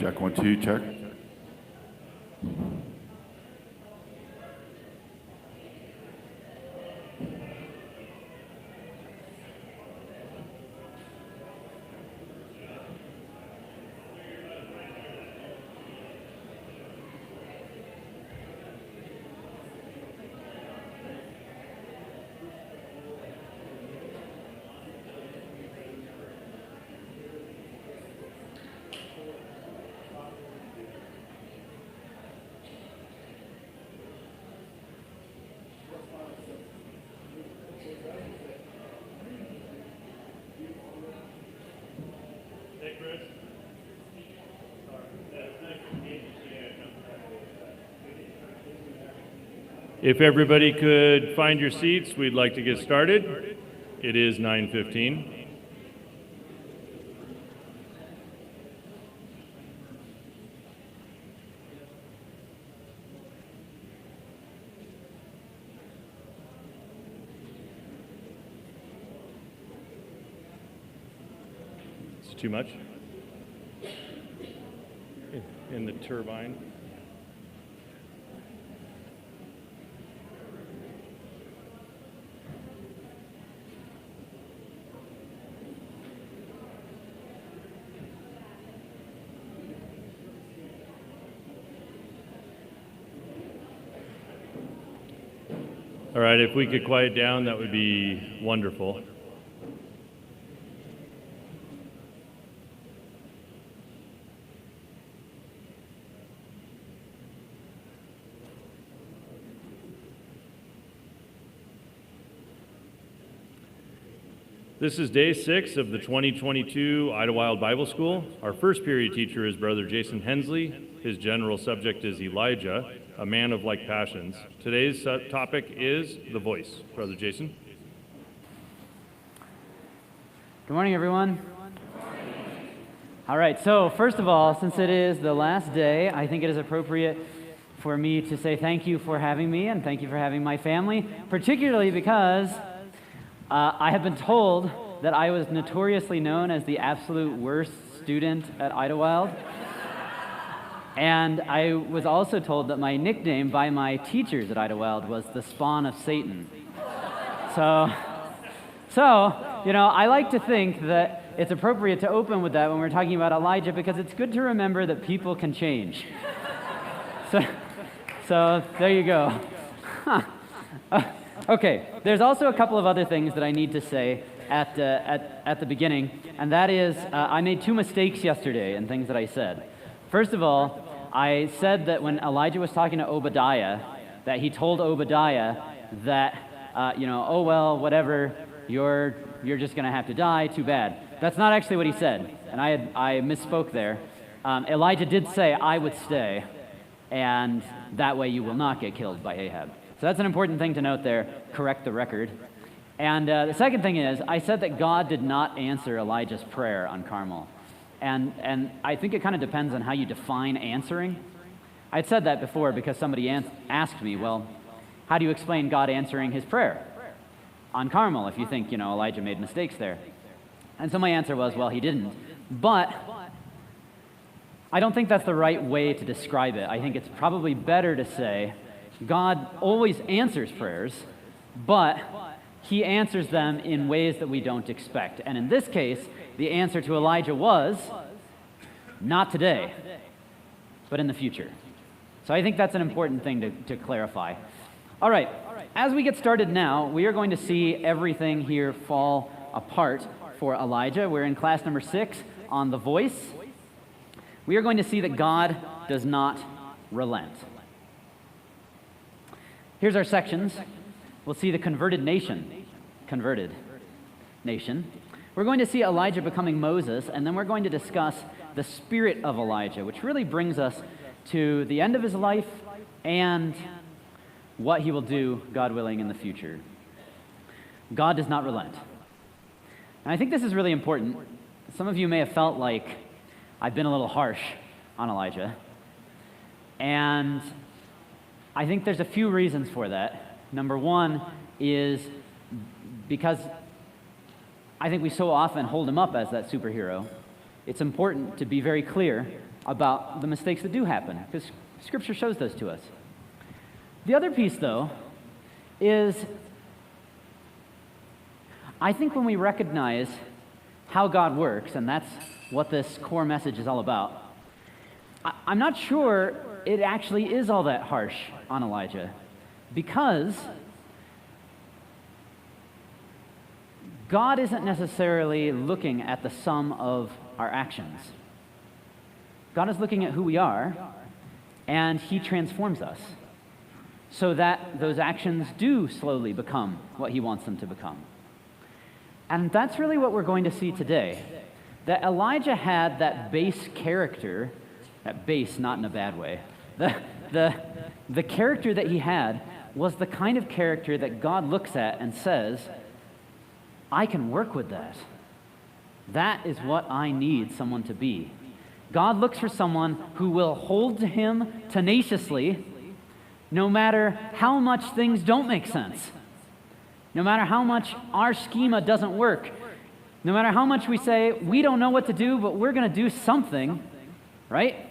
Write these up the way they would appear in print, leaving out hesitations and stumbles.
Check 1, 2, check. If everybody could find your seats, we'd like to get started. It is 9:15. It's too much in the turbine. All right, if we could quiet down, that would be wonderful. This is day 6 of the 2022 Idyllwild Bible School. Our first period teacher is Brother Jason Hensley. His general subject is Elijah, a man of like passions. Today's topic is the voice. Brother Jason. Good morning, everyone. All right, so first of all, since it is the last day, I think it is appropriate for me to say thank you for having me and thank you for having my family, particularly because I have been told that I was notoriously known as the absolute worst student at Idyllwild. And I was also told that my nickname by my teachers at Idyllwild was the spawn of Satan. So, I like to think that it's appropriate to open with that when we're talking about Elijah because it's good to remember that people can change. So there you go. Okay, there's also a couple of other things that I need to say at the beginning, and that is I made 2 mistakes yesterday in things that I said. First of all, I said that when Elijah was talking to Obadiah, that he told Obadiah that, oh well, whatever, you're just going to have to die, too bad. That's not actually what he said, and I misspoke there. Elijah did say, I would stay, and that way you will not get killed by Ahab. So that's an important thing to note there, correct the record. And the second thing is, I said that God did not answer Elijah's prayer on Carmel. And I think it kind of depends on how you define answering. I'd said that before because somebody asked me, well, how do you explain God answering his prayer on Carmel if you think, Elijah made mistakes there? And so my answer was, well, he didn't. But I don't think that's the right way to describe it. I think it's probably better to say God always answers prayers, but he answers them in ways that we don't expect. And in this case, the answer to Elijah was, not today, but in the future. So I think that's an important thing to clarify. All right, as we get started now, we are going to see everything here fall apart for Elijah. We're in class number 6 on the voice. We are going to see that God does not relent. Here's our sections. We'll see the converted nation. We're going to see Elijah becoming Moses, and then we're going to discuss the spirit of Elijah, which really brings us to the end of his life and what he will do, God willing, in the future. God does not relent. And I think this is really important. Some of you may have felt like I've been a little harsh on Elijah, and I think there's a few reasons for that. Number one is because I think we so often hold him up as that superhero. It's important to be very clear about the mistakes that do happen, because Scripture shows those to us. The other piece, though, is I think when we recognize how God works, and that's what this core message is all about, I'm not sure it actually is all that harsh on Elijah, because God isn't necessarily looking at the sum of our actions. God is looking at who we are, and He transforms us so that those actions do slowly become what He wants them to become. And that's really what we're going to see today, that Elijah had that base character, that base not in a bad way, the character that he had was the kind of character that God looks at and says, I can work with that. That is what I need someone to be. God looks for someone who will hold to Him tenaciously no matter how much things don't make sense, no matter how much our schema doesn't work, no matter how much we say, we don't know what to do, but we're going to do something, right?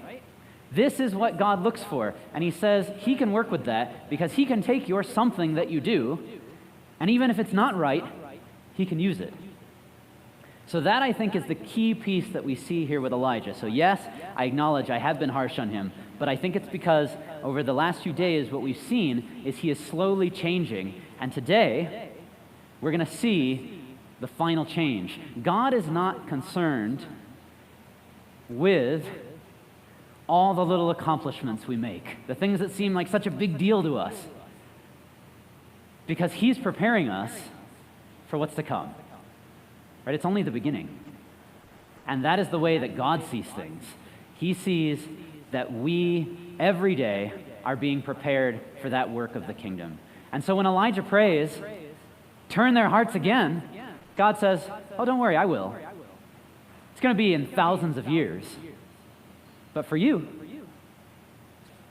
This is what God looks for. And He says He can work with that because He can take your something that you do, and even if it's not right, He can use it. So that, I think, is the key piece that we see here with Elijah. So yes, I acknowledge I have been harsh on him, but I think it's because over the last few days what we've seen is he is slowly changing. And today, we're going to see the final change. God is not concerned with all the little accomplishments we make, the things that seem like such a big deal to us, because He's preparing us for what's to come. Right? It's only the beginning. And that is the way that God sees things. He sees that we, every day, are being prepared for that work of the kingdom. And so when Elijah prays, turn their hearts again, God says, oh, don't worry, I will. It's going to be in thousands of years. But for you,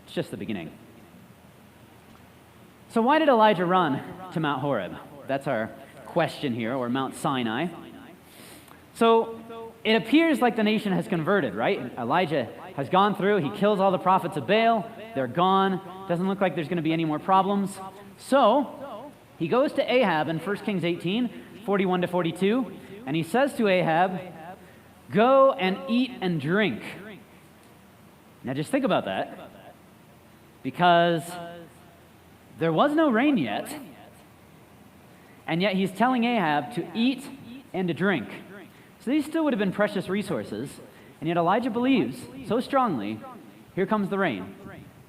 it's just the beginning. So why did Elijah run to Mount Horeb? That's our question here, or Mount Sinai. So it appears like the nation has converted, right? Elijah has gone through, he kills all the prophets of Baal, they're gone, doesn't look like there's going to be any more problems. So he goes to Ahab in 1 Kings 18, 41 to 42, and he says to Ahab, go and eat and drink. Now just think about that, because there was no rain yet, and yet he's telling Ahab to eat and to drink. So these still would have been precious resources, and yet Elijah believes so strongly, here comes the rain.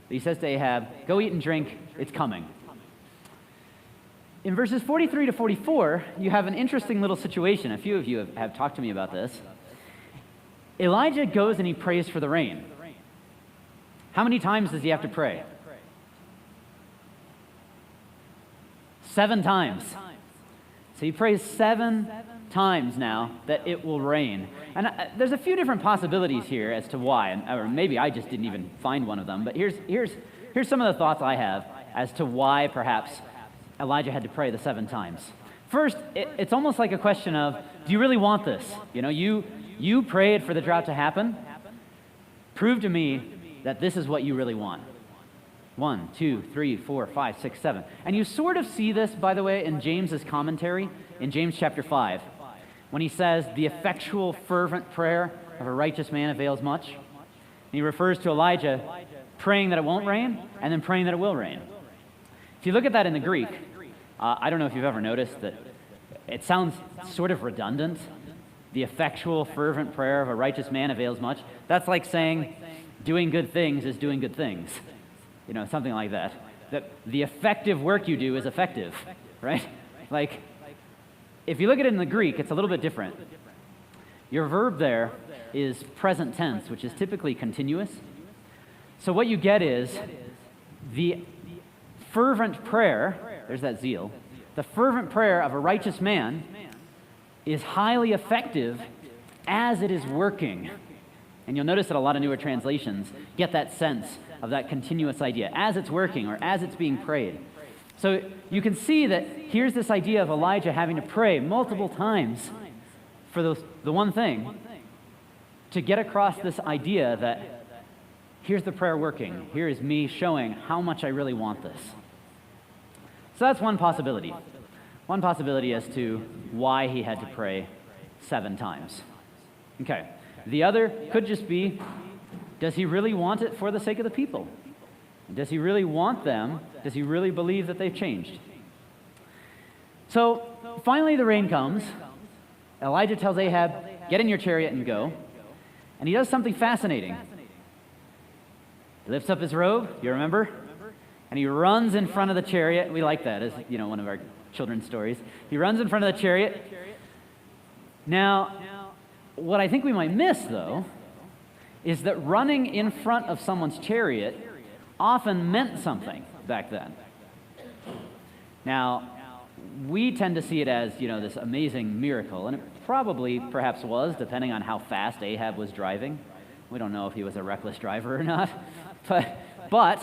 He says to Ahab, go eat and drink, it's coming. In verses 43 to 44, you have an interesting little situation. A few of you have talked to me about this. Elijah goes and he prays for the rain. How many times does he have to pray? 7 times. So he prays 7 times now that it will rain. And there's a few different possibilities here as to why, or maybe I just didn't even find one of them, but here's some of the thoughts I have as to why perhaps Elijah had to pray the 7 times. First, it's almost like a question of, do you really want this? You know, you prayed for the drought to happen. Prove to me that this is what you really want. 1, 2, 3, 4, 5, 6, 7. And you sort of see this, by the way, in James's commentary, in James chapter 5, when he says, the effectual, fervent prayer of a righteous man avails much. And he refers to Elijah praying that it won't rain, and then praying that it will rain. If you look at that in the Greek, I don't know if you've ever noticed that it sounds sort of redundant. The effectual, fervent prayer of a righteous man avails much. That's like saying, doing good things is doing good things. You know, something like that. That the effective work you do is effective, right? Like, if you look at it in the Greek, it's a little bit different. Your verb there is present tense, which is typically continuous. So what you get is the fervent prayer, there's that zeal, the fervent prayer of a righteous man is highly effective as it is working. And you'll notice that a lot of newer translations get that sense of that continuous idea, as it's working or as it's being prayed. So you can see that here's this idea of Elijah having to pray multiple times for the one thing, to get across this idea that here's the prayer working. Here is me showing how much I really want this. So that's one possibility. One possibility as to why he had to pray 7 times. Okay. The other could just be, does he really want it for the sake of the people? Does he really want them? Does he really believe that they've changed? So finally the rain comes. Elijah tells Ahab, get in your chariot and go. And he does something fascinating. He lifts up his robe, you remember? And he runs in front of the chariot. We like that as, one of our children's stories. He runs in front of the chariot. Now, what I think we might miss, though, is that running in front of someone's chariot often meant something back then. Now, we tend to see it as, this amazing miracle, and it probably perhaps was, depending on how fast Ahab was driving. We don't know if he was a reckless driver or not. But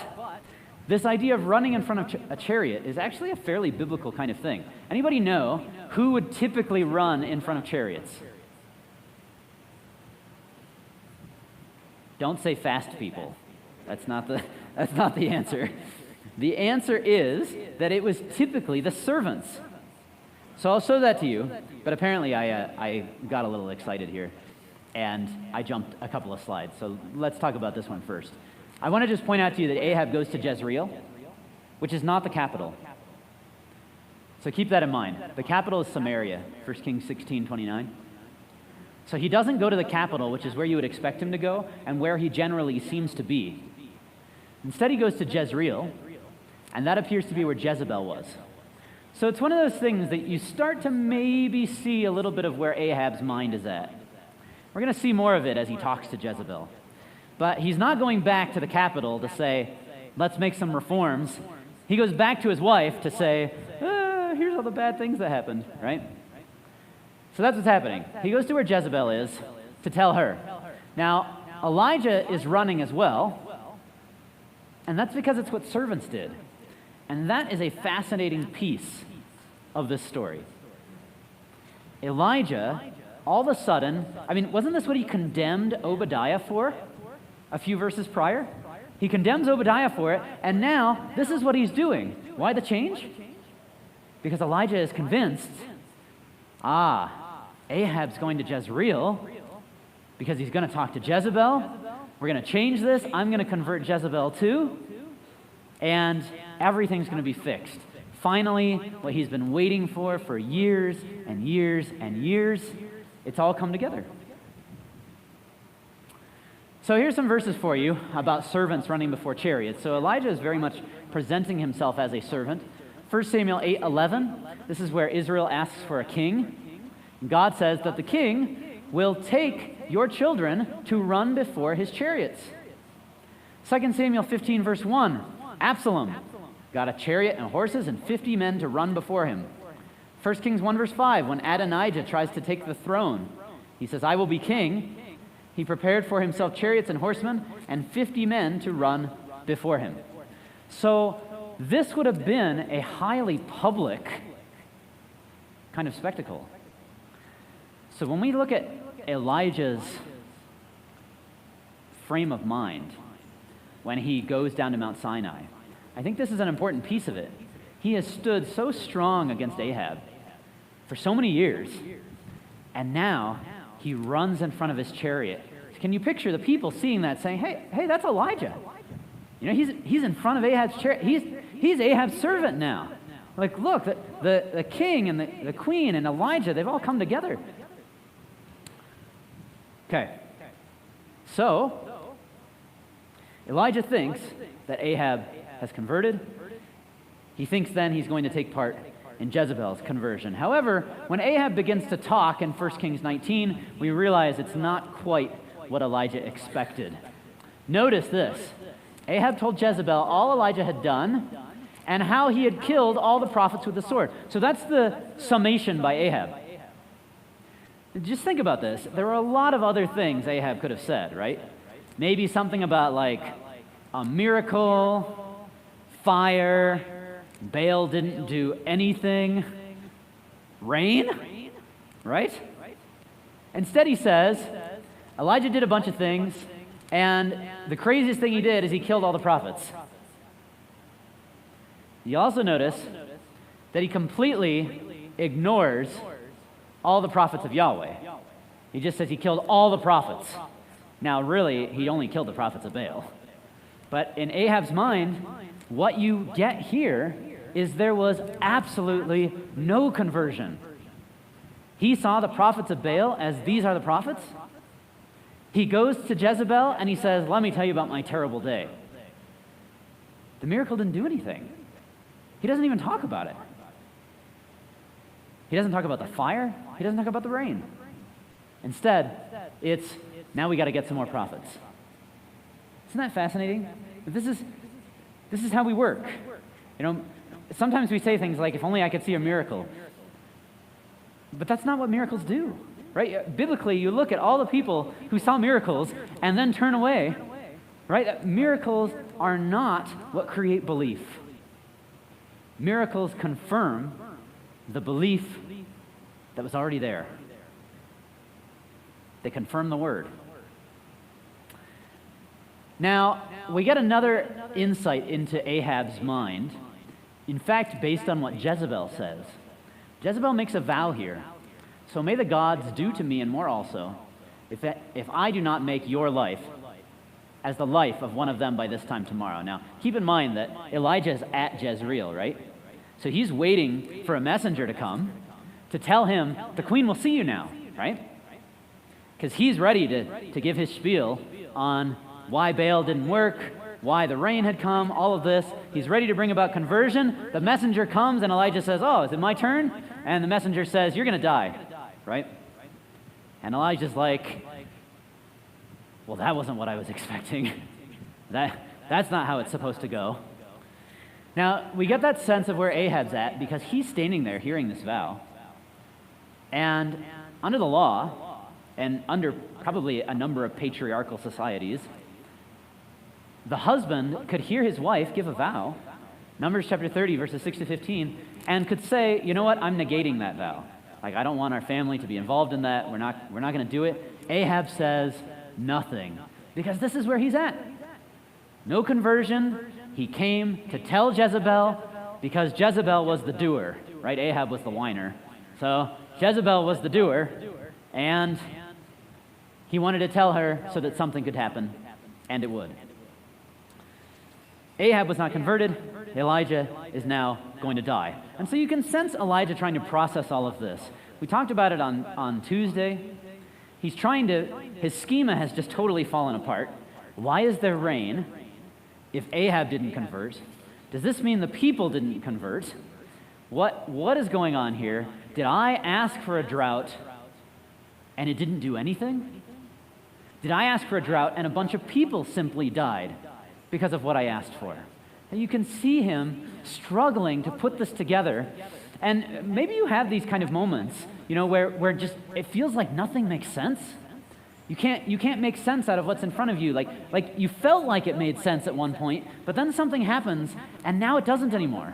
this idea of running in front of a chariot is actually a fairly biblical kind of thing. Anybody know who would typically run in front of chariots? Don't say fast people. That's not the answer. The answer is that it was typically the servants. So I'll show that to you, but apparently I got a little excited here, and I jumped a couple of slides. So let's talk about this one first. I want to just point out to you that Ahab goes to Jezreel, which is not the capital. So keep that in mind. The capital is Samaria, 1 Kings 16:29. So he doesn't go to the capital, which is where you would expect him to go, and where he generally seems to be. Instead, he goes to Jezreel, and that appears to be where Jezebel was. So it's one of those things that you start to maybe see a little bit of where Ahab's mind is at. We're going to see more of it as he talks to Jezebel. But he's not going back to the capital to say, let's make some reforms. He goes back to his wife to say, here's all the bad things that happened, right? So that's what's happening. He goes to where Jezebel is to tell her. Now, Elijah is running as well, and that's because it's what servants did. And that is a fascinating piece of this story. Elijah, all of a sudden, wasn't this what he condemned Obadiah for a few verses prior? He condemns Obadiah for it, and now this is what he's doing. Why the change? Because Elijah is convinced, Ahab's going to Jezreel because he's going to talk to Jezebel. We're going to change this. I'm going to convert Jezebel too, and everything's going to be fixed. Finally, what he's been waiting for years and years and years, it's all come together. So here's some verses for you about servants running before chariots. So Elijah is very much presenting himself as a servant. 1 Samuel 8:11, this is where Israel asks for a king. God says that the king will take your children to run before his chariots. 2 Samuel 15, verse 1, Absalom got a chariot and horses and 50 men to run before him. 1 Kings 1, verse 5, when Adonijah tries to take the throne, he says, I will be king. He prepared for himself chariots and horsemen and 50 men to run before him. So this would have been a highly public kind of spectacle. So when we look at Elijah's frame of mind when he goes down to Mount Sinai, I think this is an important piece of it. He has stood so strong against Ahab for so many years, and now he runs in front of his chariot. Can you picture the people seeing that, saying, hey, that's Elijah. He's in front of Ahab's chariot. He's Ahab's servant now. Like, look, the king and the queen and Elijah, they've all come together. Okay. So, Elijah thinks that Ahab has converted. He thinks then he's going to take part in Jezebel's conversion. However, when Ahab begins to talk in 1 Kings 19, we realize it's not quite what Elijah expected. Notice this. Ahab told Jezebel all Elijah had done and how he had killed all the prophets with the sword. So that's the summation by Ahab. Just think about this. There were a lot of other things Ahab could have said, right? Maybe something about like a miracle, fire, Baal didn't do anything, rain, right? Instead he says, Elijah did a bunch of things, And the craziest thing he did is he killed all the prophets. You also notice that he completely ignores all the prophets of Yahweh. He just says he killed all the prophets. Now, really, he only killed the prophets of Baal. But in Ahab's mind, what you get here is there was absolutely no conversion. He saw the prophets of Baal as these are the prophets. He goes to Jezebel and he says, let me tell you about my terrible day. The miracle didn't do anything. He doesn't even talk about it. He doesn't talk about the fire. He doesn't talk about the rain. Instead, it's, now we got to get some more prophets. Isn't that fascinating? This is how we work. You know, sometimes we say things like, if only I could see a miracle. But that's not what miracles do, right? Biblically, you look at all the people who saw miracles and then turn away, right? Miracles are not what create belief. Miracles confirm the belief that was already there. They confirm the word. Now, we get another insight into Ahab's mind, in fact, based on what Jezebel says. Jezebel makes a vow here. So may the gods do to me and more also, if I do not make your life as the life of one of them by this time tomorrow. Now, keep in mind that Elijah is at Jezreel, right? So he's waiting for a messenger to come to tell him, the queen will see you now, right? Because he's ready to give his spiel on why Baal didn't work, why the rain had come, all of this. He's ready to bring about conversion. The messenger comes and Elijah says, oh, is it my turn? And the messenger says, you're going to die, right? And Elijah's like, well, that wasn't what I was expecting. That's not how it's supposed to go. Now, we get that sense of where Ahab's at because he's standing there hearing this vow. And under the law, and under probably a number of patriarchal societies, the husband could hear his wife give a vow, Numbers chapter 30, verses 6 to 15, and could say, you know what, I'm negating that vow. Like, I don't want our family to be involved in that. We're not going to do it. Ahab says nothing, because this is where he's at. No conversion. He came to tell Jezebel, because Jezebel was the doer, right? Ahab was the whiner. So Jezebel was the doer, and he wanted to tell her so that something could happen, and it would. Ahab was not converted. Elijah is now going to die. And so you can sense Elijah trying to process all of this. We talked about it on Tuesday. His schema has just totally fallen apart. Why is there rain if Ahab didn't convert? Does this mean the people didn't convert? What is going on here? Did I ask for a drought and it didn't do anything? Did I ask for a drought and a bunch of people simply died because of what I asked for? And you can see him struggling to put this together. And maybe you have these kind of moments, where just it feels like nothing makes sense. You can't make sense out of what's in front of you. Like you felt like it made sense at one point, but then something happens and now it doesn't anymore.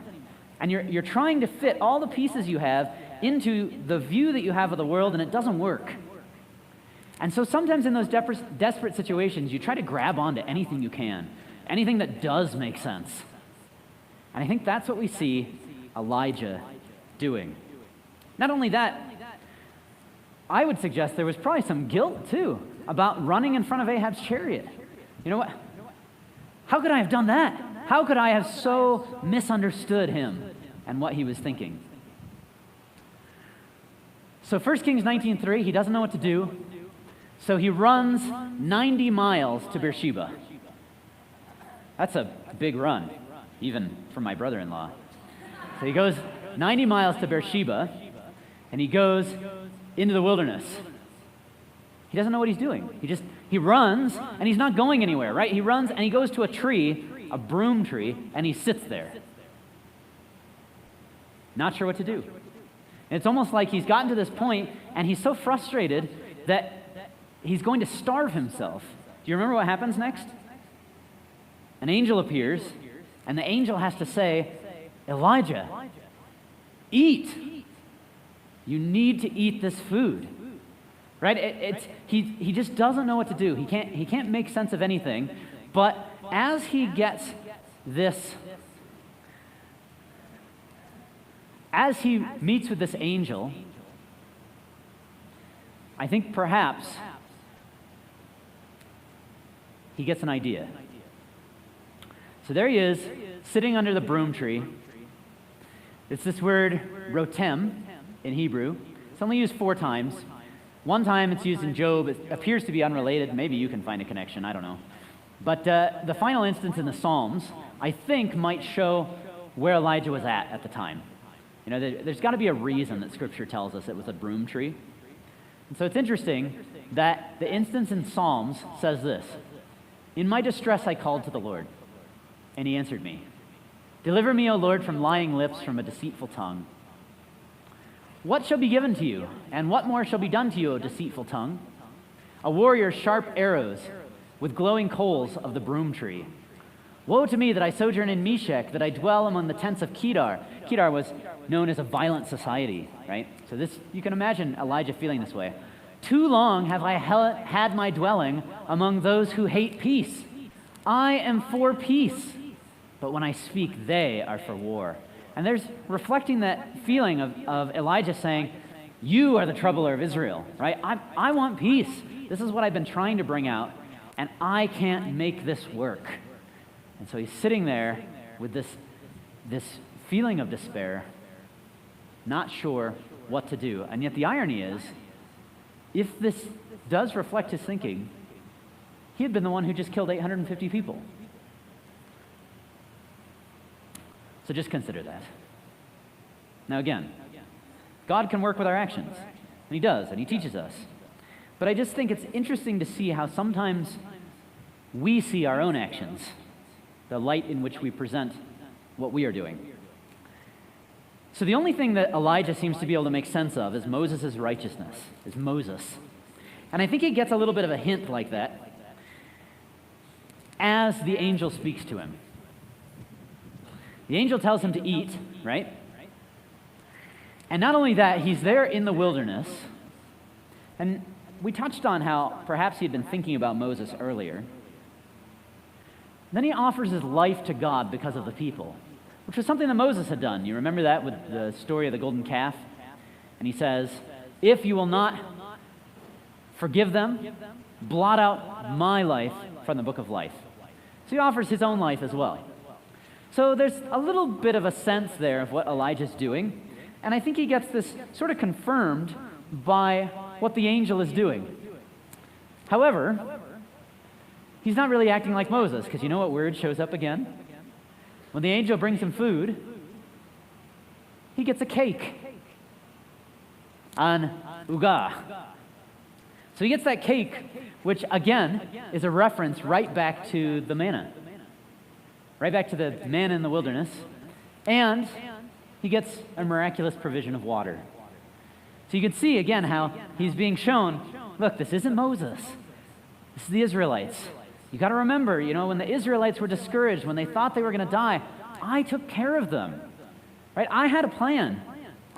And you're trying to fit all the pieces you have into the view that you have of the world, and it doesn't work. And so sometimes in those desperate situations, you try to grab onto anything you can, anything that does make sense. And I think that's what we see Elijah doing. Not only that, I would suggest there was probably some guilt, too, about running in front of Ahab's chariot. You know what? How could I have done that? How could I have so misunderstood him and what he was thinking? So 1 Kings 19:3, he doesn't know what to do. So he runs 90 miles to Beersheba. That's a big run, even for my brother-in-law. So he goes 90 miles to Beersheba, and he goes into the wilderness. He doesn't know what he's doing. He runs, and he's not going anywhere, right? He runs, and he goes to a tree, a broom tree, and he sits there. Not sure what to do. And it's almost like he's gotten to this point, and he's so frustrated that he's going to starve himself. Do you remember what happens next? An angel appears, and the angel has to say, Elijah, eat. You need to eat this food, right? He just doesn't know what to do. He can't make sense of anything. But as he gets this, as he meets with this angel, I think perhaps he gets an idea. So there he is, sitting under the broom tree. It's this word rotem in Hebrew. It's only used 4 times. One time it's used in Job. It appears to be unrelated. Maybe you can find a connection. I don't know. But the final instance in the Psalms, I think, might show where Elijah was at the time. You know, there's got to be a reason that Scripture tells us it was a broom tree. And so it's interesting that the instance in Psalms says this: "In my distress I called to the Lord, and he answered me. Deliver me, O Lord, from lying lips, from a deceitful tongue. What shall be given to you, and what more shall be done to you, O deceitful tongue? A warrior's sharp arrows with glowing coals of the broom tree. Woe to me that I sojourn in Meshech, that I dwell among the tents of Kedar." Kedar was known as a violent society, right? So this, you can imagine Elijah feeling this way. "Too long have I had my dwelling among those who hate peace. I am for peace, but when I speak, they are for war." And there's reflecting that feeling of Elijah saying, you are the troubler of Israel, right? I want peace. This is what I've been trying to bring out, and I can't make this work. And so he's sitting there with this feeling of despair, not sure what to do. And yet the irony is, if this does reflect his thinking, he had been the one who just killed 850 people. So just consider that. Now again, God can work with our actions, and he does, and he teaches us. But I just think it's interesting to see how sometimes we see our own actions, the light in which we present what we are doing. So the only thing that Elijah seems to be able to make sense of is Moses' righteousness, is Moses. And I think he gets a little bit of a hint like that as the angel speaks to him. The angel tells him to eat, right? And not only that, he's there in the wilderness. And we touched on how perhaps he had been thinking about Moses earlier. Then he offers his life to God because of the people, which was something that Moses had done. You remember that with the story of the golden calf? And he says, if you will not forgive them, blot out my life from the book of life. So he offers his own life as well. So there's a little bit of a sense there of what Elijah's doing. And I think he gets this sort of confirmed by what the angel is doing. However, he's not really acting like Moses, because you know what word shows up again? When the angel brings him food, he gets a cake. An uga. So he gets that cake, which again is a reference right back to the manna. Right back to the manna in the wilderness. And he gets a miraculous provision of water. So you can see again how he's being shown, look, this isn't Moses. This is the Israelites. You got to remember, you know, when the Israelites were discouraged, when they thought they were going to die, I took care of them. Right? I had a plan.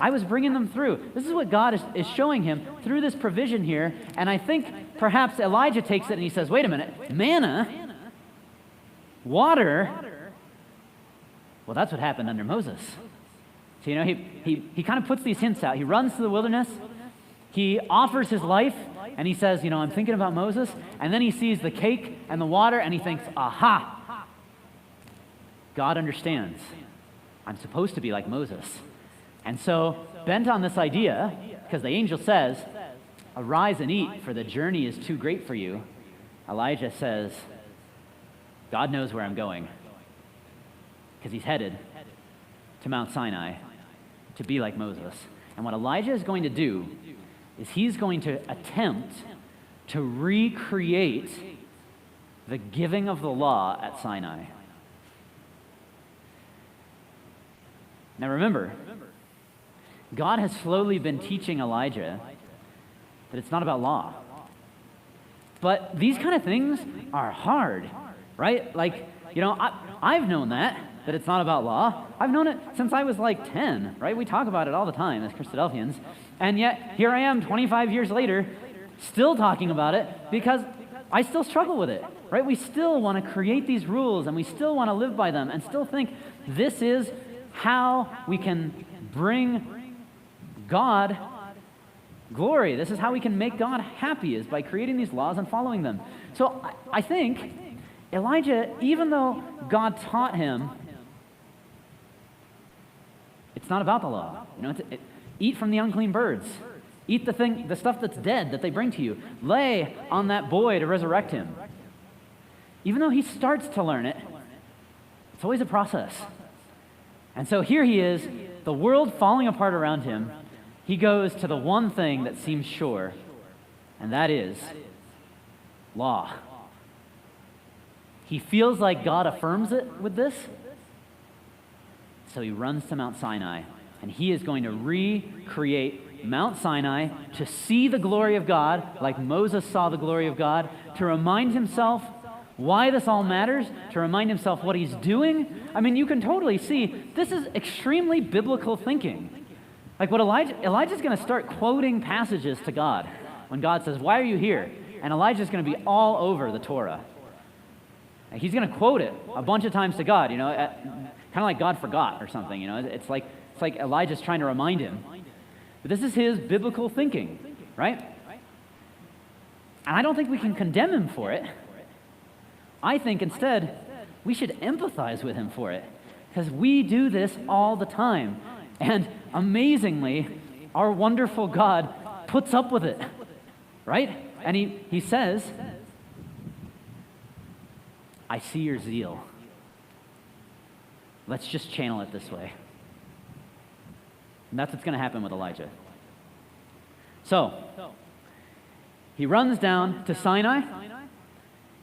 I was bringing them through. This is what God is showing him through this provision here. And I think perhaps Elijah takes it and he says, wait a minute, manna, water, well, that's what happened under Moses. So, you know, he kind of puts these hints out. He runs to the wilderness. He offers his life, and he says, you know, I'm thinking about Moses. And then he sees the cake and the water, and he thinks, aha, God understands. I'm supposed to be like Moses. And so, bent on this idea, because the angel says, arise and eat, for the journey is too great for you, Elijah says, God knows where I'm going. Because he's headed to Mount Sinai to be like Moses. And what Elijah is going to do is he's going to attempt to recreate the giving of the law at Sinai. Now remember, God has slowly been teaching Elijah that it's not about law. But these kind of things are hard, right? Like, you know, I've known that it's not about law. I've known it since I was like 10, right? We talk about it all the time as Christadelphians. And yet, here I am 25 years later, still talking about it because I still struggle with it, right? We still want to create these rules and we still want to live by them and still think this is how we can bring God glory. This is how we can make God happy, is by creating these laws and following them. So I think Elijah, even though God taught him, it's not about the law. Eat from the unclean birds. Eat the stuff that's dead that they bring to you. Lay on that boy to resurrect him. Even though he starts to learn it, it's always a process. And so here he is, the world falling apart around him. He goes to the one thing that seems sure, and that is law. He feels like God affirms it with this, so he runs to Mount Sinai, and he is going to recreate Mount Sinai to see the glory of God, like Moses saw the glory of God, to remind himself why this all matters, to remind himself what he's doing. I mean, you can totally see this is extremely biblical thinking. Like what Elijah's going to start quoting passages to God when God says, "Why are you here?" And Elijah's going to be all over the Torah. And he's going to quote it a bunch of times to God, kind of like God forgot or something. It's like Elijah's trying to remind him. But this is his biblical thinking, right? And I don't think we can condemn him for it. I think instead we should empathize with him for it, because we do this all the time. And amazingly, our wonderful God puts up with it, right? And he says, "I see your zeal. Let's just channel it this way." And that's what's going to happen with Elijah. So, he runs down to Sinai.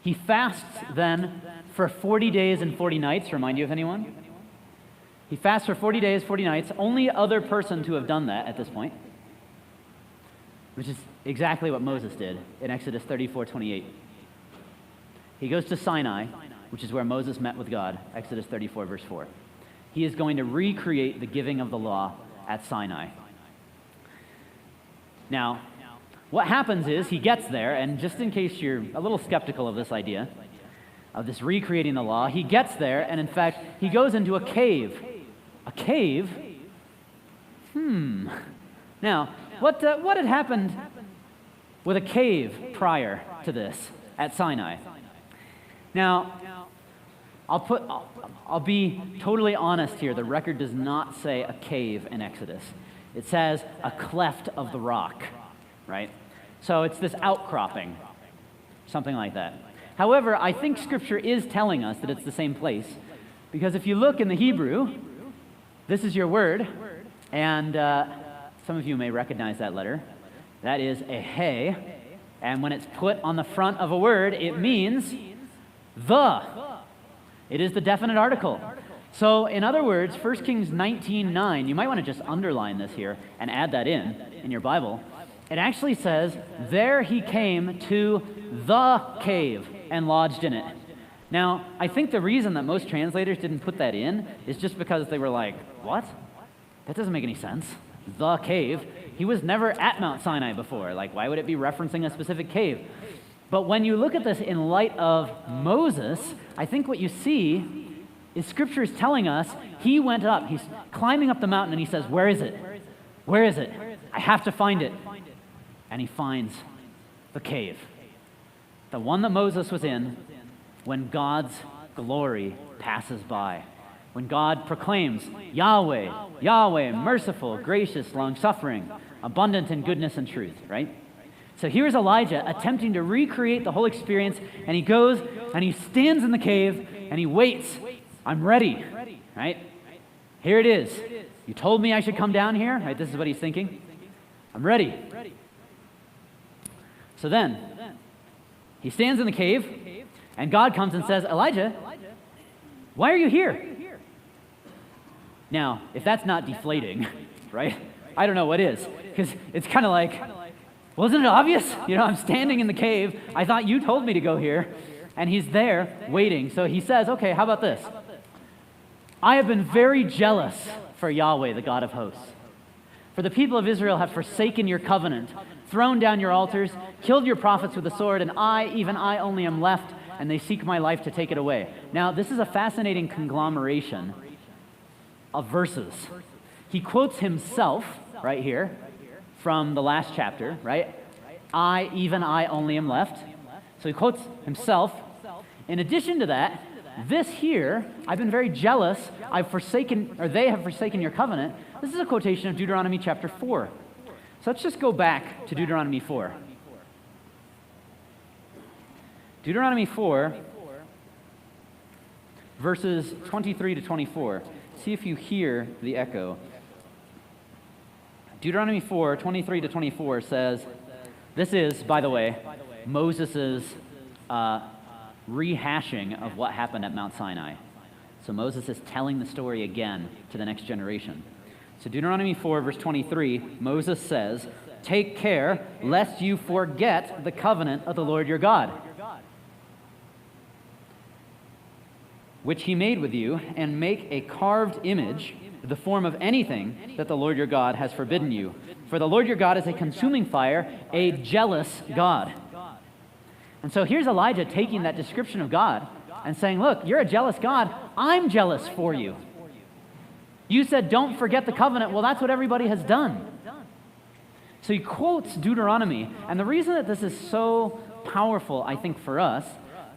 He fasts then for 40 days and 40 nights. Remind you of anyone? He fasts for 40 days, 40 nights. Only other person to have done that at this point, which is exactly what Moses did in Exodus 34:28. He goes to Sinai, which is where Moses met with God, Exodus 34, verse 4. He is going to recreate the giving of the law at Sinai. Now, what happens is he gets there, and just in case you're a little skeptical of this idea, of this recreating the law, he gets there, and in fact, he goes into a cave. A cave? Now, what had happened with a cave prior to this at Sinai? Now, I'll be totally honest here. The record does not say a cave in Exodus. It says a cleft of the rock, right? So it's this outcropping, something like that. However, I think Scripture is telling us that it's the same place, because if you look in the Hebrew, this is your word, and some of you may recognize that letter. That is a he, and when it's put on the front of a word, it means the. It is the definite article. So, in other words, 1 Kings 19:9, you might want to just underline this here and add that in your Bible. It actually says, "There he came to the cave and lodged in it." Now, I think the reason that most translators didn't put that in is just because they were like, what? That doesn't make any sense. The cave. He was never at Mount Sinai before. Like, why would it be referencing a specific cave? But when you look at this in light of Moses, I think what you see is Scripture is telling us he went up. He's climbing up the mountain and he says, "Where is it? Where is it? I have to find it." And he finds the cave, the one that Moses was in when God's glory passes by. When God proclaims, "Yahweh, Yahweh, merciful, gracious, long-suffering, abundant in goodness and truth," right? So here's Elijah attempting to recreate the whole experience, and he goes and he stands in the cave and he waits. "I'm ready," right? Here it is. "You told me I should come down here," right? This is what he's thinking. "I'm ready." So then, he stands in the cave, and God comes and says, "Elijah, why are you here?" Now, if that's not deflating, right? I don't know what is, because it's kind of like, wasn't it obvious? I'm standing in the cave. I thought you told me to go here. And he's there waiting. So he says, "Okay, how about this? I have been very jealous for Yahweh, the God of hosts. For the people of Israel have forsaken your covenant, thrown down your altars, killed your prophets with the sword, and I, even I only am left, and they seek my life to take it away. Now, this is a fascinating conglomeration of verses. He quotes himself right here from the last chapter, right? I, even I only am left. So he quotes himself. In addition to that, this here, I've been very jealous, I've forsaken, or they have forsaken your covenant. This is a quotation of Deuteronomy chapter 4. So let's just go back to Deuteronomy 4. Deuteronomy 4, verses 23 to 24. See if you hear the echo. Deuteronomy 4, 23 to 24 says, this is, by the way, Moses' rehashing of what happened at Mount Sinai. So Moses is telling the story again to the next generation. So Deuteronomy 4, verse 23, Moses says, take care lest you forget the covenant of the Lord your God, which he made with you, and make a carved image, the form of anything that the Lord your God has forbidden you. For the Lord your God is a consuming fire, a jealous God. And so here's Elijah taking that description of God and saying, look, you're a jealous God. I'm jealous for you. You said, don't forget the covenant. Well, that's what everybody has done. So he quotes Deuteronomy. And the reason that this is so powerful, I think, for us,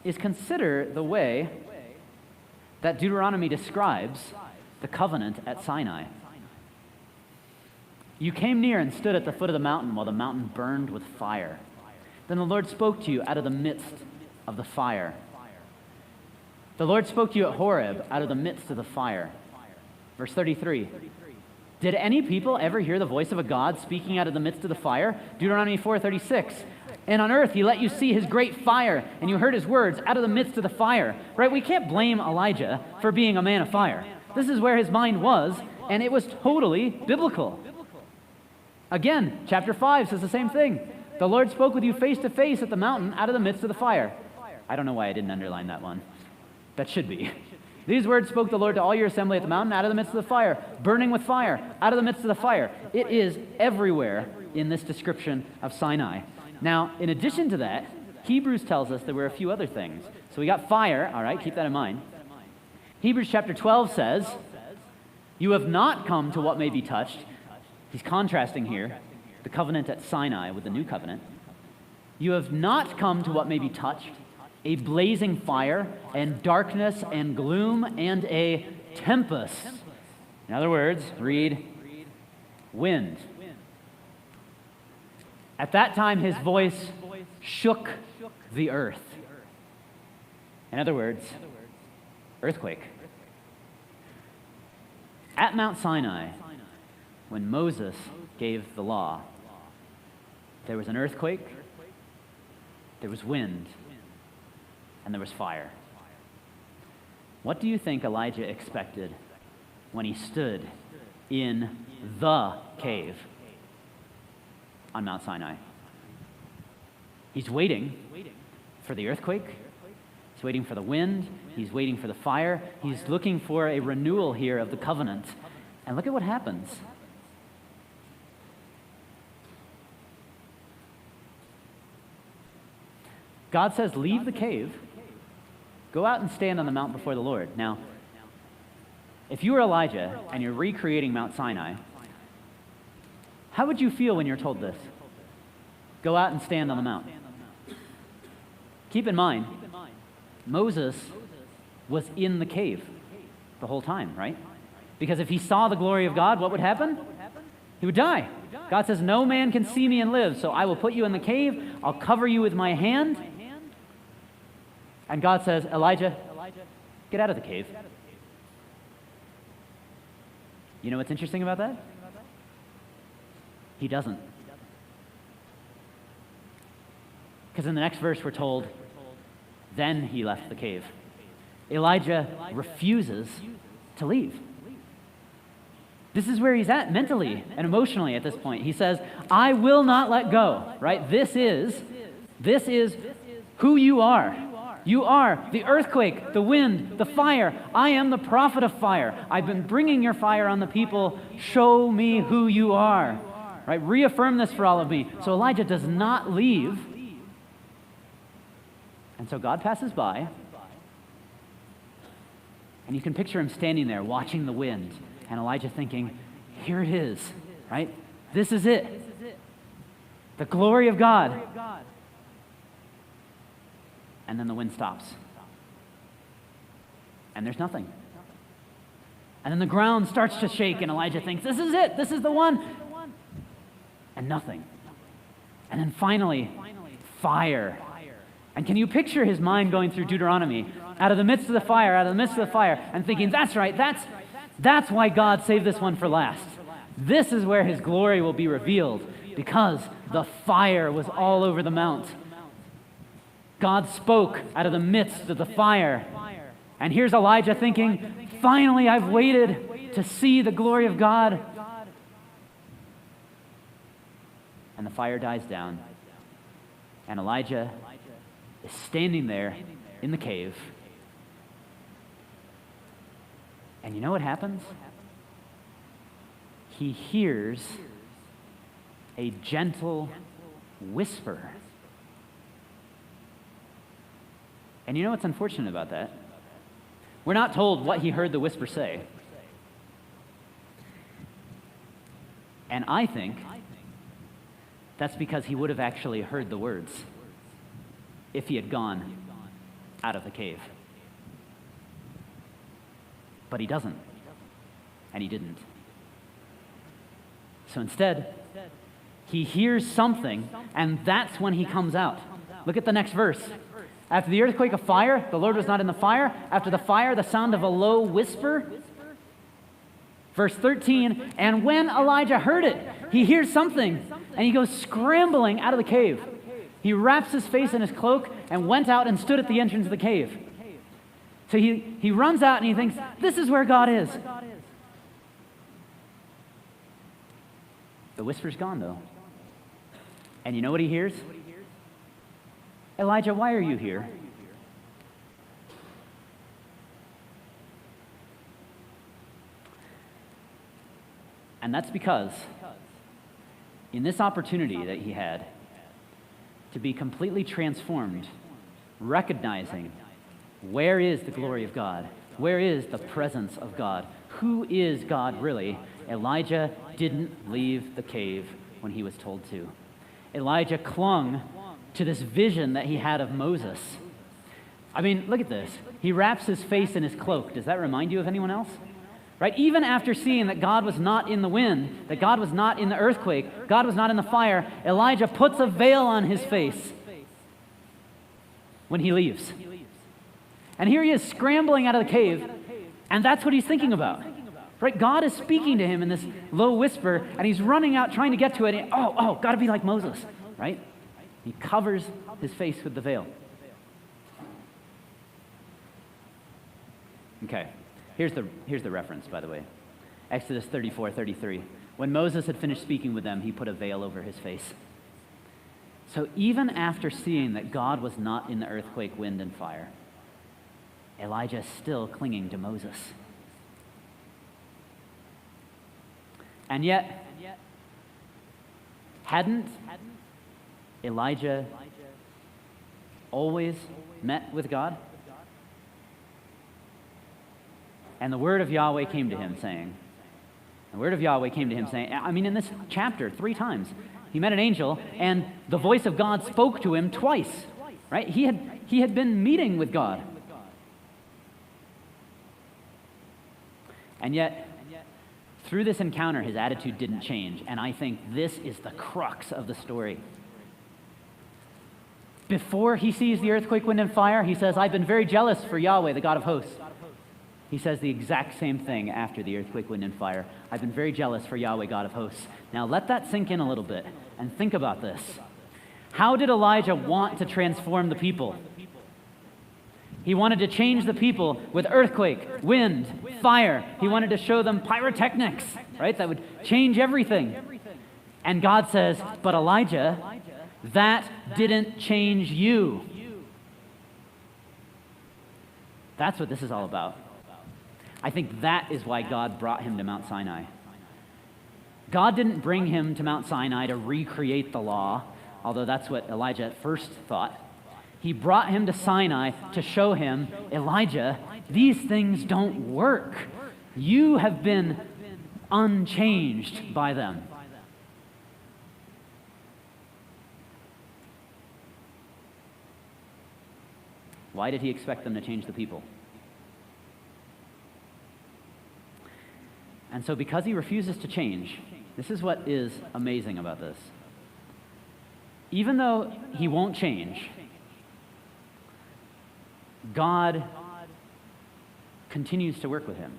is consider the way that Deuteronomy describes the covenant at Sinai. You came near and stood at the foot of the mountain while the mountain burned with fire. Then the Lord spoke to you out of the midst of the fire. The Lord spoke to you at Horeb out of the midst of the fire. Verse 33. Did any people ever hear the voice of a God speaking out of the midst of the fire? Deuteronomy 4:36. And on earth he let you see his great fire, and you heard his words out of the midst of the fire. Right? We can't blame Elijah for being a man of fire. This is where his mind was, and it was totally biblical. Again, chapter 5 says the same thing. The Lord spoke with you face to face at the mountain out of the midst of the fire. I don't know why I didn't underline that one. That should be. These words spoke the Lord to all your assembly at the mountain out of the midst of the fire, burning with fire, out of the midst of the fire. It is everywhere in this description of Sinai. Now, in addition to that, Hebrews tells us there were a few other things. So we got fire, all right, keep that in mind. Hebrews chapter 12 says, you have not come to what may be touched. He's contrasting here the covenant at Sinai with the new covenant. You have not come to what may be touched, a blazing fire, and darkness, and gloom, and a tempest. In other words, read, wind. At that time, his voice shook the earth. In other words, earthquake. At Mount Sinai, when Moses gave the law, there was an earthquake, there was wind, and there was fire. What do you think Elijah expected when he stood in the cave on Mount Sinai? He's waiting for the earthquake. He's waiting for the wind. He's waiting for the fire. He's looking for a renewal here of the covenant. And look at what happens. God says, leave the cave, go out and stand on the mount before the Lord. Now, if you were Elijah and you're recreating Mount Sinai, how would you feel when you're told this? Go out and stand on the mount. Keep in mind, Moses was in the cave the whole time, right? Because if he saw the glory of God, what would happen? He would die. God says, no man can see me and live, so I will put you in the cave, I'll cover you with my hand. And God says, Elijah, get out of the cave. You know what's interesting about that? He doesn't. Because in the next verse we're told, then he left the cave. Elijah refuses to leave. This is where he's at mentally and emotionally at this point. He says, I will not let go, right? This is who you are. You are the earthquake, the wind, the fire. I am the prophet of fire. I've been bringing your fire on the people. Show me who you are. right? Reaffirm this for all of me. So Elijah does not leave. And so God passes by. And you can picture him standing there watching the wind. And Elijah thinking, here it is, right? This is it. The glory of God. And then the wind stops. And there's nothing. And then the ground starts to shake, and Elijah thinks, this is it, this is the one. And nothing. And then finally, fire. And can you picture his mind going through Deuteronomy, out of the midst of the fire, out of the midst of the fire, and thinking, that's right, that's why God saved this one for last. This is where his glory will be revealed, because the fire was all over the mount. God spoke out of the midst of the fire. And here's Elijah thinking, finally, I've waited to see the glory of God. And the fire dies down. And Elijah is standing there in the cave. And you know what happens? He hears a gentle whisper. And you know what's unfortunate about that? We're not told what he heard the whisper say. And I think that's because he would have actually heard the words if he had gone out of the cave. But he doesn't. And he didn't. So instead, he hears something, and that's when he comes out. Look at the next verse. After the earthquake of fire, the Lord was not in the fire. After the fire, the sound of a low whisper. Verse 13, and when Elijah heard it, he hears something, and he goes scrambling out of the cave. He wraps his face in his cloak and went out and stood at the entrance of the cave. So he runs out and he thinks, this is where God is. The whisper's gone, though. And you know what he hears? Elijah, why are you here? And that's because in this opportunity that he had to be completely transformed, recognizing where is the glory of God? Where is the presence of God? Who is God really? Elijah didn't leave the cave when he was told to. Elijah clung to this vision that he had of Moses. I mean, look at this. He wraps his face in his cloak. Does that remind you of anyone else? Right? Even after seeing that God was not in the wind, that God was not in the earthquake, God was not in the fire, Elijah puts a veil on his face when he leaves. And here he is scrambling out of the cave, and that's what he's thinking about. Right? God is speaking to him in this low whisper, and he's running out trying to get to it. And, gotta be like Moses, right? He covers his face with the veil. Okay, here's the reference, by the way. Exodus 34:33. When Moses had finished speaking with them, he put a veil over his face. So even after seeing that God was not in the earthquake, wind, and fire, Elijah is still clinging to Moses. And yet, hadn't Elijah always met with God? And the word of Yahweh came to him saying, in this chapter, 3 times, he met an angel, and the voice of God spoke to him twice, right? He had been meeting with God. And yet, through this encounter, his attitude didn't change, and I think this is the crux of the story. Before he sees the earthquake, wind, and fire, he says, I've been very jealous for Yahweh, the God of hosts. He says the exact same thing after the earthquake, wind, and fire. I've been very jealous for Yahweh, God of hosts. Now let that sink in a little bit, and think about this. How did Elijah want to transform the people? He wanted to change the people with earthquake, wind, fire. He wanted to show them pyrotechnics, right? That would change everything. And God says, but Elijah, that didn't change you. That's what this is all about. I think that is why God brought him to Mount Sinai. God didn't bring him to Mount Sinai to recreate the law, although that's what Elijah at first thought. He brought him to Sinai to show him, Elijah, these things don't work. You have been unchanged by them. Why did he expect them to change the people? And so because he refuses to change, this is what is amazing about this. Even though he won't change, God continues to work with him.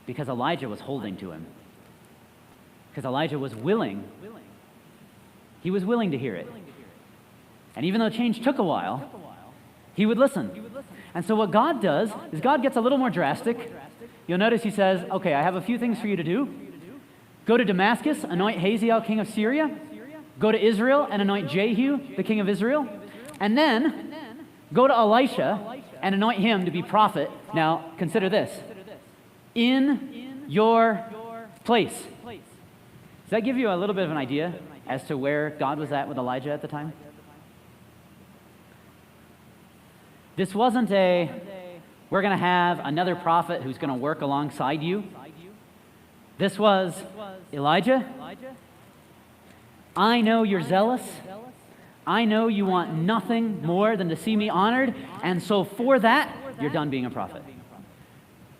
Because Elijah was holding to him. Because Elijah was willing. He was willing to hear it. And even though change took a while, he would listen. And so what God does is God gets a little more drastic. You'll notice he says, okay, I have a few things for you to do. Go to Damascus, anoint Hazael, king of Syria. Go to Israel and anoint Jehu, the king of Israel. And then go to Elisha and anoint him to be prophet. Now, consider this. In your place. Does that give you a little bit of an idea as to where God was at with Elijah at the time? This wasn't we're going to have another prophet who's going to work alongside you. This was, Elijah, I know you're zealous. I know you want nothing more than to see me honored. And so for that, you're done being a prophet.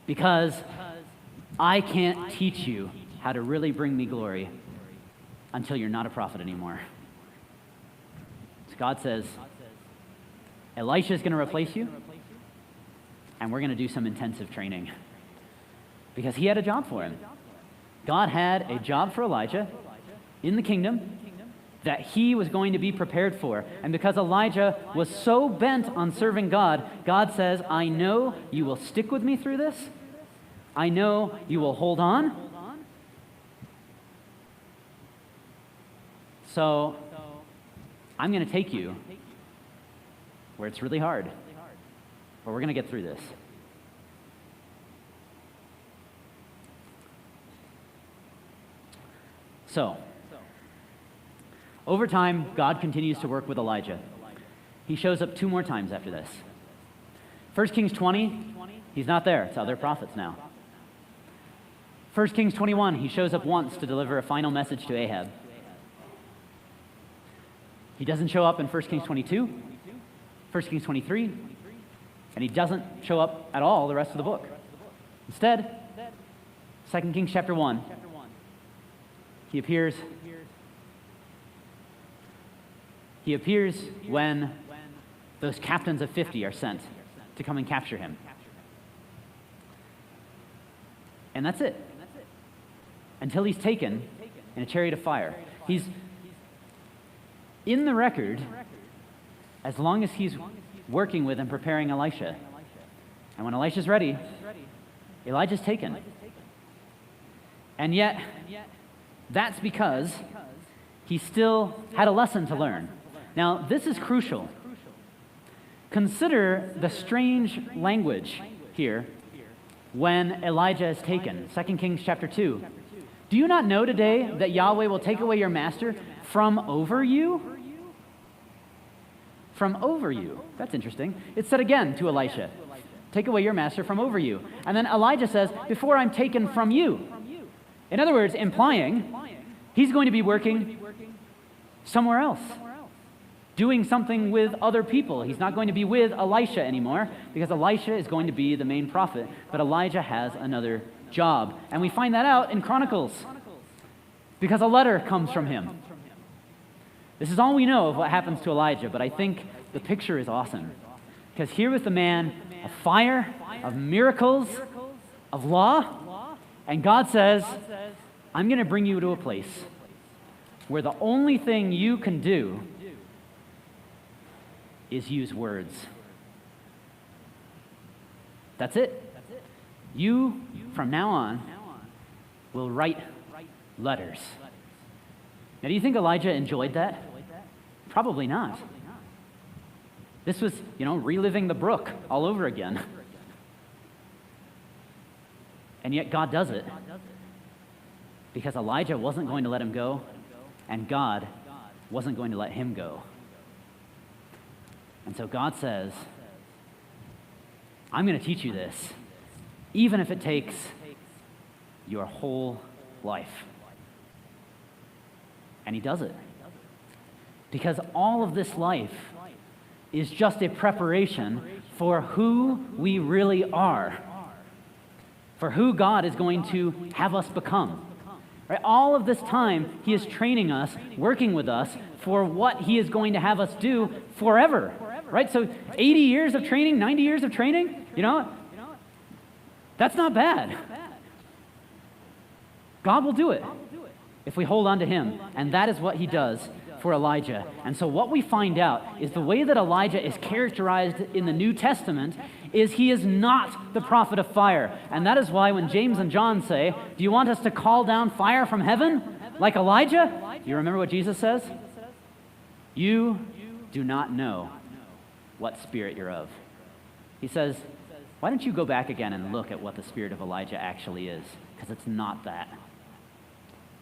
Because I can't teach you how to really bring me glory until you're not a prophet anymore. So God says, Elisha is going to replace you, and we're going to do some intensive training. Because he had a job for him. God had a job for Elijah in the kingdom that he was going to be prepared for. And because Elijah was so bent on serving God, God says, I know you will stick with me through this. I know you will hold on. So I'm going to take you where it's really hard, but we're going to get through this. So, over time, God continues to work with Elijah. He shows up 2 more times after this. 1 Kings 20, he's not there. It's other prophets now. 1 Kings 21, he shows up once to deliver a final message to Ahab. He doesn't show up in 1 Kings 22, 1 Kings 23, and he doesn't show up at all the rest of the book. Instead, 2 Kings chapter 1, he appears when those captains of 50 are sent to come and capture him. And that's it. Until he's taken in a chariot of fire. He's in the record as long as he's working with and preparing Elisha. And when Elisha's ready, Elijah's taken. And yet, that's because he still had a lesson to learn. Now, this is crucial. Consider the strange language here when Elijah is taken. 2 Kings chapter 2. Do you not know today that Yahweh will take away your master from over you? From over you. That's interesting. It's said again to Elisha, take away your master from over you. And then Elijah says, before I'm taken from you. In other words, implying he's going to be working somewhere else, doing something with other people. He's not going to be with Elisha anymore because Elisha is going to be the main prophet, but Elijah has another job. And we find that out in Chronicles because a letter comes from him. This is all we know of what happens to Elijah, but I think the picture is awesome because here was the man of fire, of miracles, of law, and God says, I'm going to bring you to a place where the only thing you can do is use words. That's it. You, from now on, will write letters. Now, do you think Elijah enjoyed that? Probably not. This was, reliving the brook all over again. And yet God does it. because Elijah wasn't going to let him go, and God wasn't going to let him go. And so God says, I'm going to teach you this, even if it takes your whole life. And he does it. Because all of this life is just a preparation for who we really are, for who God is going to have us become. Right? All of this time, he is training us, working with us for what he is going to have us do forever. Right? So 80 years of training, 90 years of training, that's not bad. God will do it if we hold on to him. And that is what he does for Elijah. And so what we find out is the way that Elijah is characterized in the New Testament is he is not the prophet of fire. And that is why when James and John say, do you want us to call down fire from heaven like Elijah? Do you remember what Jesus says? You do not know what spirit you're of. He says, why don't you go back again and look at what the spirit of Elijah actually is? Because it's not that.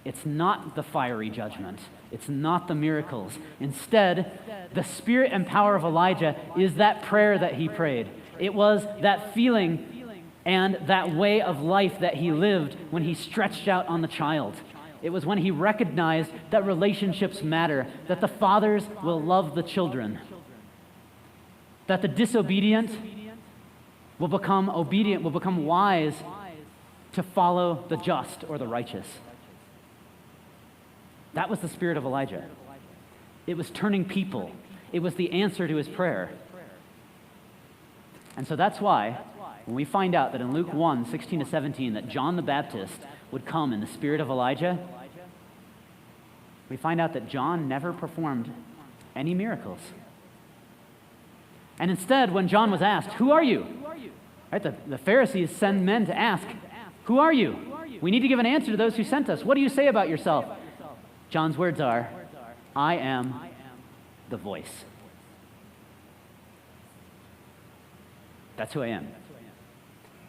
It's not the fiery judgment. It's not the miracles. Instead, the spirit and power of Elijah is that prayer that he prayed. It was that feeling and that way of life that he lived when he stretched out on the child. It was when he recognized that relationships matter, that the fathers will love the children, that the disobedient will become obedient, will become wise to follow the just or the righteous. That was the spirit of Elijah. It was turning people. It was the answer to his prayer. And so that's why, when we find out that in Luke 1, 16 to 17, that John the Baptist would come in the spirit of Elijah, we find out that John never performed any miracles. And instead, when John was asked, who are you? Right, the Pharisees send men to ask, who are you? We need to give an answer to those who sent us. What do you say about yourself? John's words are, I am the voice. That's who I am.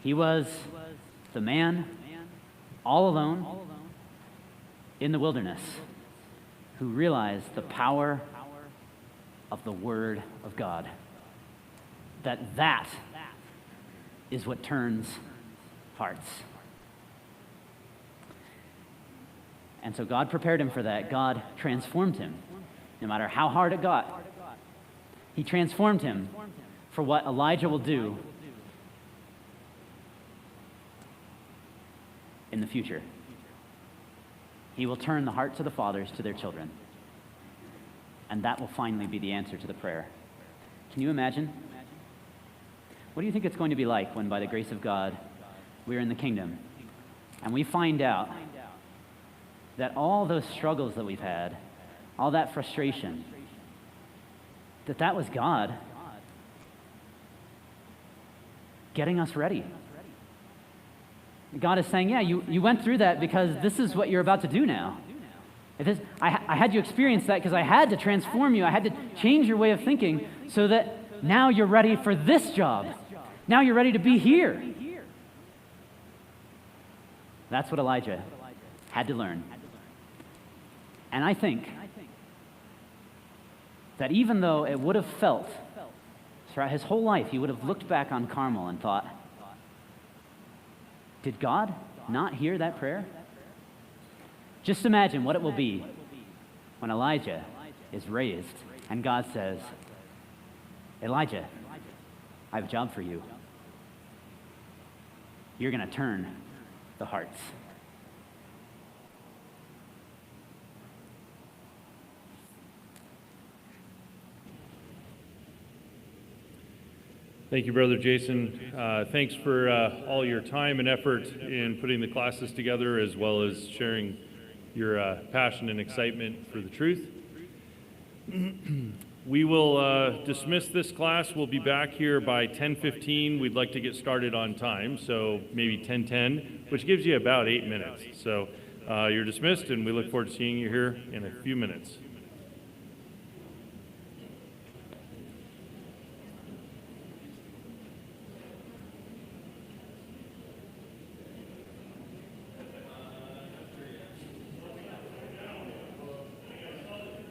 He was the man all alone in the wilderness who realized the power of the Word of God. That is what turns hearts. And so God prepared him for that. God transformed him, no matter how hard it got. He transformed him for what Elijah will do in the future. He will turn the hearts of the fathers to their children. And that will finally be the answer to the prayer. Can you imagine? What do you think it's going to be like when, by the grace of God, we're in the kingdom and we find out that all those struggles that we've had, all that frustration, that was God getting us ready. God is saying, yeah, you went through that because this is what you're about to do now. I had you experience that because I had to transform you. I had to change your way of thinking so that now you're ready for this job. Now you're ready to be here. That's what Elijah had to learn. And I think that even though it would have felt, throughout his whole life, he would have looked back on Carmel and thought, did God not hear that prayer? Just imagine what it will be when Elijah is raised and God says, Elijah, I have a job for you. You're going to turn the hearts. Thank you, Brother Jason. Thanks for all your time and effort in putting the classes together, as well as sharing your passion and excitement for the truth. We will dismiss this class. We'll be back here by 10:15. We'd like to get started on time, so maybe 10:10, which gives you about 8 minutes. So you're dismissed, and we look forward to seeing you here in a few minutes.